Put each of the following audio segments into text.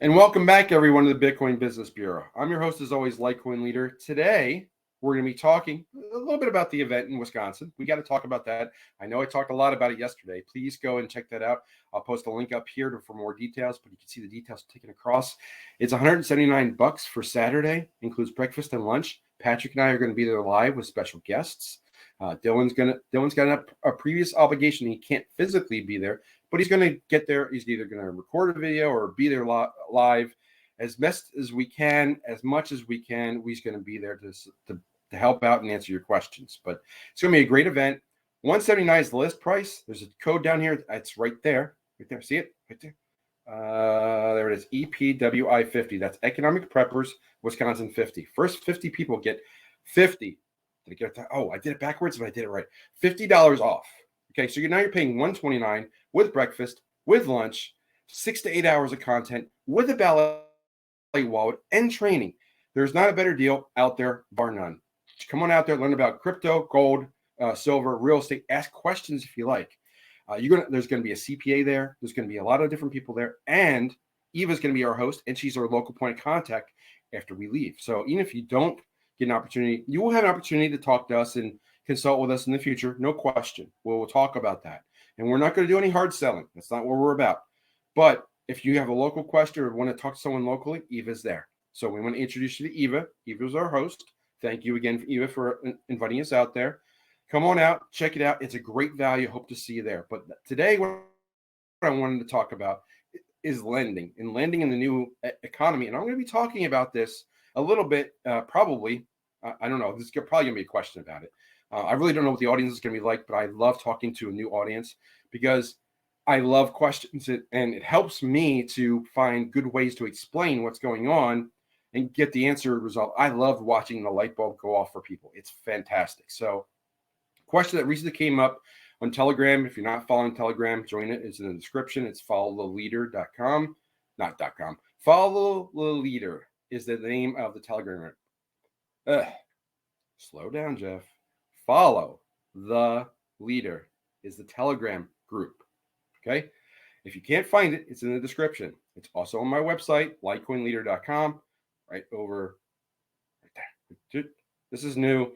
And welcome back, everyone, to the Bitcoin Business Bureau. I'm your host, as always, LitecoinLeader. Today, we're going to be talking a little bit about the event in Wisconsin. We got to talk about that. I know I talked a lot about it yesterday. Please go and check that out. I'll post a link up here for more details, but you can see the details taken across. It's $179 for Saturday, includes breakfast and lunch. Patrick and I are going to be there live with special guests. Dylan's got a previous obligation. He can't physically be there, but he's going to get there. He's either going to record a video or be there live as best as we can, as much as we can. He's going to be there to help out and answer your questions. But it's going to be a great event. 179 is the list price. There's a code down here. It's right there. Right there. See it? Right there. There it is. EPWI 50. That's EconomicPreppers, Wisconsin 50. First 50 people get 50. Did I get it? Oh, I did it backwards, but I did it right. $50 off. Okay, so now you're paying $129 with breakfast, with lunch, 6 to 8 hours of content, with a ballet wallet and training. There's not a better deal out there, bar none. Come on out there, learn about crypto, gold, silver, real estate. Ask questions if you like. There's going to be a CPA there. There's going to be a lot of different people there, and Eva's going to be our host, and she's our local point of contact after we leave. So even if you don't get an opportunity, you will have an opportunity to talk to us and consult with us in the future. No question. We'll talk about that. And we're not going to do any hard selling. That's not what we're about. But if you have a local question or want to talk to someone locally, Eva's there. So we want to introduce you to Eva. Eva's our host. Thank you again, Eva, for inviting us out there. Come on out. Check it out. It's a great value. Hope to see you there. But today, what I wanted to talk about is lending and lending in the new economy. And I'm going to be talking about this a little bit, probably. I don't know. This is probably going to be a question about it. I really don't know what the audience is going to be like, but I love talking to a new audience because I love questions and it helps me to find good ways to explain what's going on and get the answer result. I love watching the light bulb go off for people. It's fantastic. So, question that recently came up on Telegram. If you're not following Telegram, join it. It's in the description. It's followtheleader.com, not .com. Follow the Leader is the name of the Telegram. Slow down, Jeff. Follow the Leader is the Telegram group. Okay. If you can't find it, it's in the description. It's also on my website, LitecoinLeader.com. Right over right there. This is new.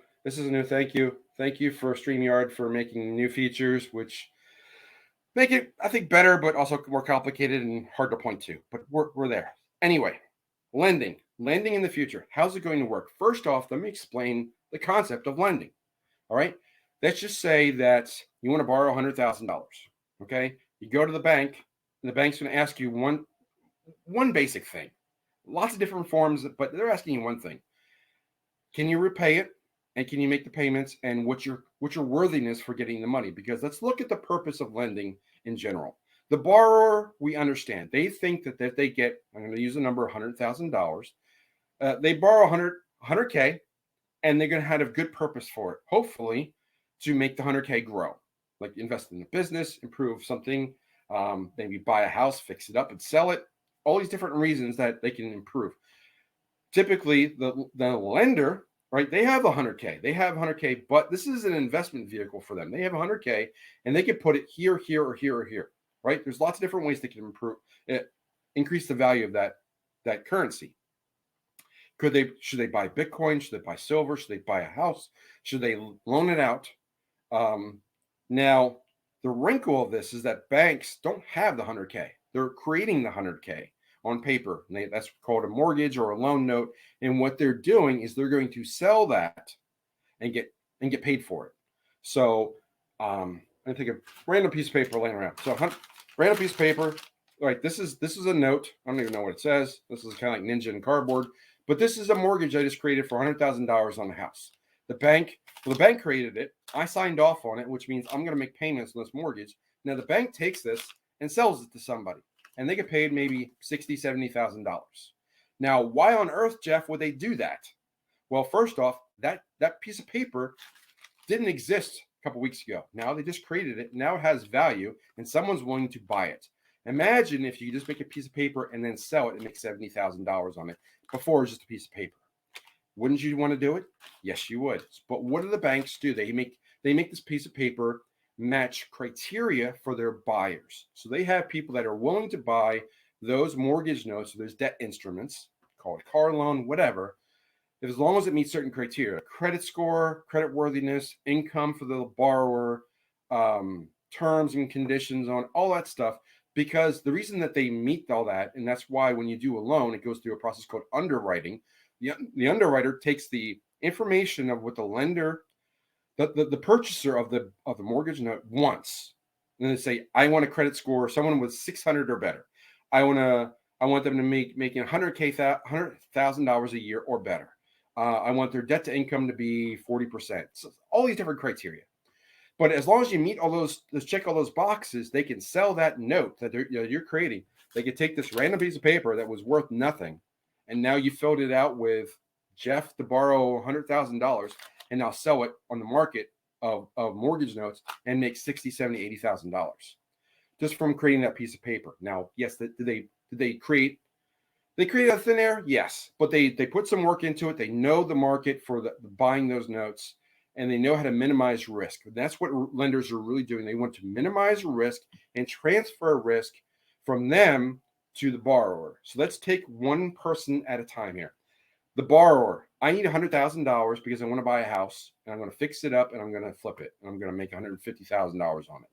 Thank you. Thank you for StreamYard for making new features, which make it, I think, better, but also more complicated and hard to point to. But we're there. Anyway, lending in the future. How's it going to work? First off, let me explain the concept of lending. All right. Let's just say that you want to borrow $100,000. Okay. You go to the bank, and the bank's going to ask you one basic thing. Lots of different forms, but they're asking you one thing. Can you repay it? And can you make the payments? And what's your worthiness for getting the money? Because let's look at the purpose of lending in general. The borrower, we understand. They think that if they get, I'm going to use the number $100,000, they borrow $100K, and they're going to have a good purpose for it, hopefully, to make the $100K grow. Like invest in a business, improve something, maybe buy a house, fix it up and sell it. All these different reasons that they can improve. Typically, the lender, right, they have $100K, but this is an investment vehicle for them. They have $100K, and they can put it here, here, or here, or here, right? There's lots of different ways they can increase the value of that currency. Should they buy Bitcoin? Should they buy silver? Should they buy a house? Should they loan it out? Now, the wrinkle of this is that banks don't have the $100K. They're creating the $100K on paper. That's called a mortgage or a loan note. And what they're doing is they're going to sell that and get paid for it. So I think a random piece of paper laying around. So random piece of paper. All right, this is a note. I don't even know what it says. This is kind of like Ninja and cardboard. But this is a mortgage I just created for $100,000 on the house. The bank created it. I signed off on it, which means I'm going to make payments on this mortgage. Now the bank takes this and sells it to somebody, and they get paid maybe $60,000, $70,000. Now, why on earth, Jeff, would they do that? Well, first off, that piece of paper didn't exist a couple weeks ago. Now they just created it. Now it has value, and someone's willing to buy it. Imagine if you just make a piece of paper and then sell it and make $70,000 on it. Before it was just a piece of paper. Wouldn't you want to do it? Yes, you would. But what do the banks do? They make this piece of paper match criteria for their buyers. So they have people that are willing to buy those mortgage notes, or those debt instruments, call it a car loan, whatever, as long as it meets certain criteria, credit score, credit worthiness, income for the borrower, terms and conditions on all that stuff, because the reason that they meet all that, and that's why when you do a loan, it goes through a process called underwriting. The underwriter takes the information of what the lender, the purchaser of the mortgage note wants, and they say, I want a credit score, someone with 600 or better. I want them to making $100,000 a year or better. I want their debt to income to be 40%. So all these different criteria. But as long as you meet all those, check all those boxes, they can sell that note that you're creating. They could take this random piece of paper that was worth nothing, and now you filled it out with Jeff to borrow $100,000, and now sell it on the market of mortgage notes and make $60,000, $70,000, $80,000 just from creating that piece of paper. Now, yes, did they create? They created a thin air, yes, but they put some work into it. They know the market for the buying those notes, and they know how to minimize risk. That's what lenders are really doing. They want to minimize risk and transfer risk from them to the borrower. So let's take one person at a time here. The borrower, I need $100,000 because I want to buy a house, and I'm going to fix it up, and I'm going to flip it, and I'm going to make $150,000 on it.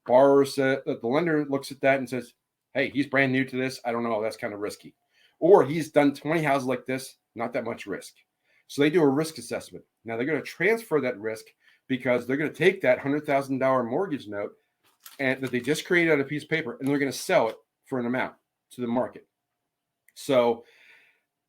Borrower said that the lender looks at that and says, hey, he's brand new to this. I don't know. That's kind of risky. Or he's done 20 houses like this, not that much risk. So they do a risk assessment. Now they're going to transfer that risk because they're going to take that $100,000 mortgage note and that they just created on a piece of paper, and they're going to sell it for an amount to the market. So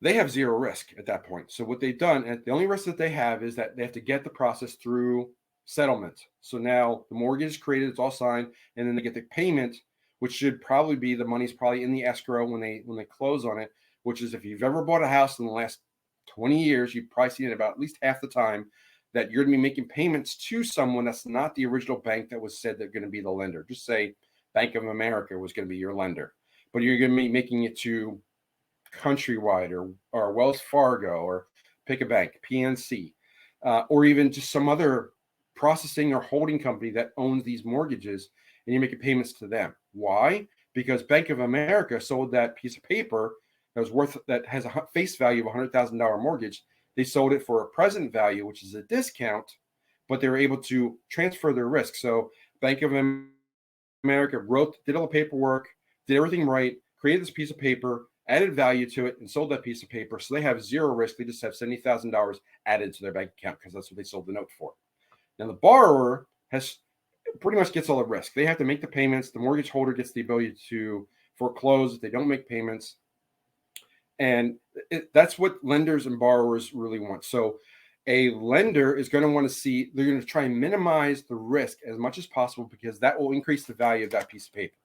they have zero risk at that point. So what they've done, and the only risk that they have is that they have to get the process through settlement. So now the mortgage is created, it's all signed, and then they get the payment, which should probably be, the money's probably in the escrow when they close on it, which is, if you've ever bought a house in the last 20 years, you've probably seen it about at least half the time that you're going to be making payments to someone that's not the original bank that was said they're going to be the lender. Just say Bank of America was going to be your lender, but you're going to be making it to Countrywide or Wells Fargo, or pick a bank, PNC, or even just some other processing or holding company that owns these mortgages, and you're making payments to them. Why? Because Bank of America sold that piece of paper that has a face value of $100,000 mortgage. They sold it for a present value, which is a discount, but they were able to transfer their risk. So Bank of America did all the paperwork, did everything right, created this piece of paper, added value to it, and sold that piece of paper. So they have zero risk. They just have $70,000 added to their bank account because that's what they sold the note for. Now the borrower pretty much gets all the risk. They have to make the payments. The mortgage holder gets the ability to foreclose if they don't make payments. And that's what lenders and borrowers really want. So a lender is going to want to see, they're going to try and minimize the risk as much as possible, because that will increase the value of that piece of paper.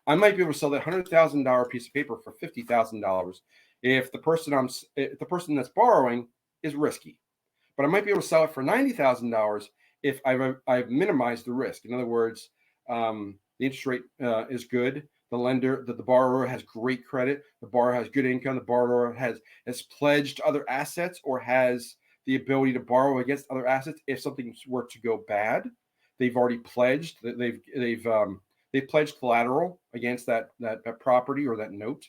I might be able to sell that $100,000 piece of paper for $50,000 if the person that's borrowing is risky. But I might be able to sell it for $90,000 if I've minimized the risk. In other words, the interest rate is good. The borrower has great credit. The borrower has good income. The borrower has pledged other assets, or has the ability to borrow against other assets if something were to go bad. They've already pledged. They've pledged collateral against that property or that note.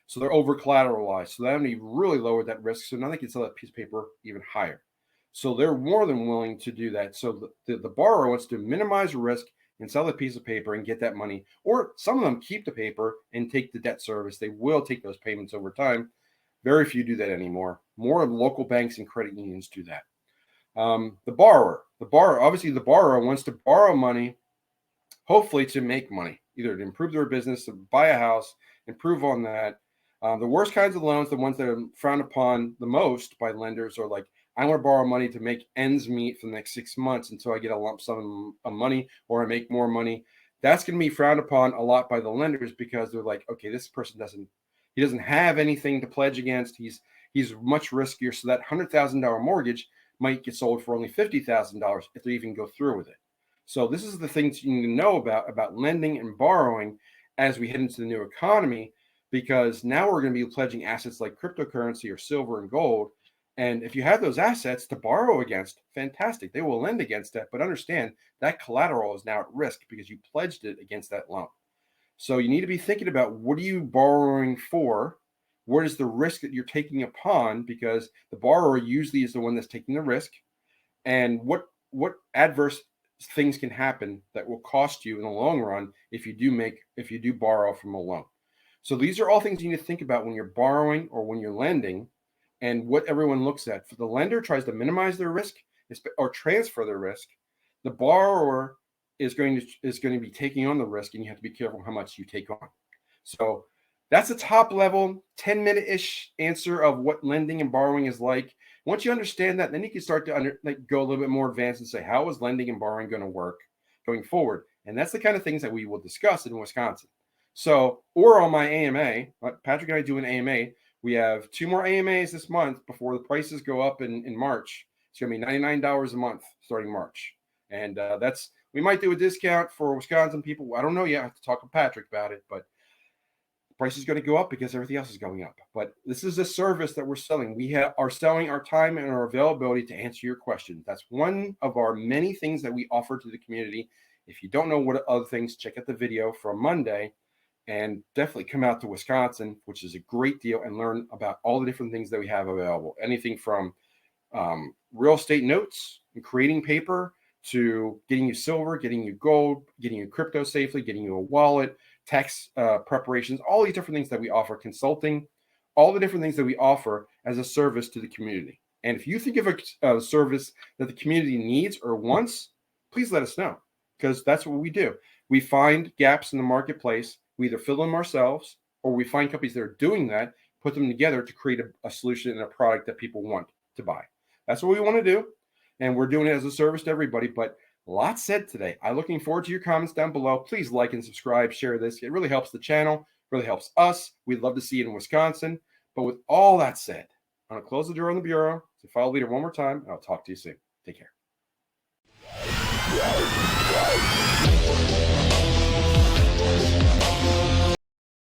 So they're over collateralized. So that only really lowered that risk. So now they can sell that piece of paper even higher. So they're more than willing to do that. So the borrower wants to minimize risk and sell the piece of paper and get that money. Or some of them keep the paper and take the debt service. They will take those payments over time. Very few do that anymore. More of local banks and credit unions do that. The borrower, obviously the borrower wants to borrow money, hopefully to make money, either to improve their business, to buy a house, improve on that. The worst kinds of loans, the ones that are frowned upon the most by lenders, are like, I want to borrow money to make ends meet for the next 6 months until I get a lump sum of money, or I make more money. That's going to be frowned upon a lot by the lenders, because they're like, okay, this person doesn't have anything to pledge against. He's much riskier. So that $100,000 mortgage might get sold for only $50,000 if they even go through with it. So this is the things you need to know about lending and borrowing as we head into the new economy, because now we're going to be pledging assets like cryptocurrency or silver and gold. And if you have those assets to borrow against, fantastic. They will lend against that. But understand that collateral is now at risk because you pledged it against that loan. So you need to be thinking about, what are you borrowing for? What is the risk that you're taking upon? Because the borrower usually is the one that's taking the risk. And what adverse things can happen that will cost you in the long run if you do borrow from a loan. So these are all things you need to think about when you're borrowing or when you're lending, and what everyone looks at. For the lender tries to minimize their risk or transfer their risk, the borrower is going to be taking on the risk, and you have to be careful how much you take on. So that's a top level 10-minute-ish answer of what lending and borrowing is like. Once you understand that, then you can start to go a little bit more advanced and say, how is lending and borrowing going to work going forward? And that's the kind of things that we will discuss in Wisconsin. So, or on my AMA, Patrick and I do an AMA. We have 2 more AMAs this month before the prices go up in March. It's going to be $99 a month starting March. And we might do a discount for Wisconsin people. I don't know yet. I have to talk with Patrick about it, but price is going to go up because everything else is going up. But this is a service that we're selling. We are selling our time and our availability to answer your questions. That's one of our many things that we offer to the community. If you don't know what other things, check out the video from Monday, and definitely come out to Wisconsin, which is a great deal, and learn about all the different things that we have available. Anything from real estate notes and creating paper, to getting you silver, getting you gold, getting you crypto safely, getting you a wallet, tax preparations, all these different things that we offer, consulting, all the different things that we offer as a service to the community. And if you think of a service that the community needs or wants, please let us know, because that's what we do. We find gaps in the marketplace. We either fill them ourselves, or we find companies that are doing that, put them together to create a solution and a product that people want to buy. That's what we want to do. And we're doing it as a service to everybody. But lots said today. I'm looking forward to your comments down below. Please like and subscribe, share this. It really helps the channel, really helps us. We'd love to see it in Wisconsin. But with all that said, I'm going to close the door on the bureau. So follow leader one more time, and I'll talk to you soon. Take care.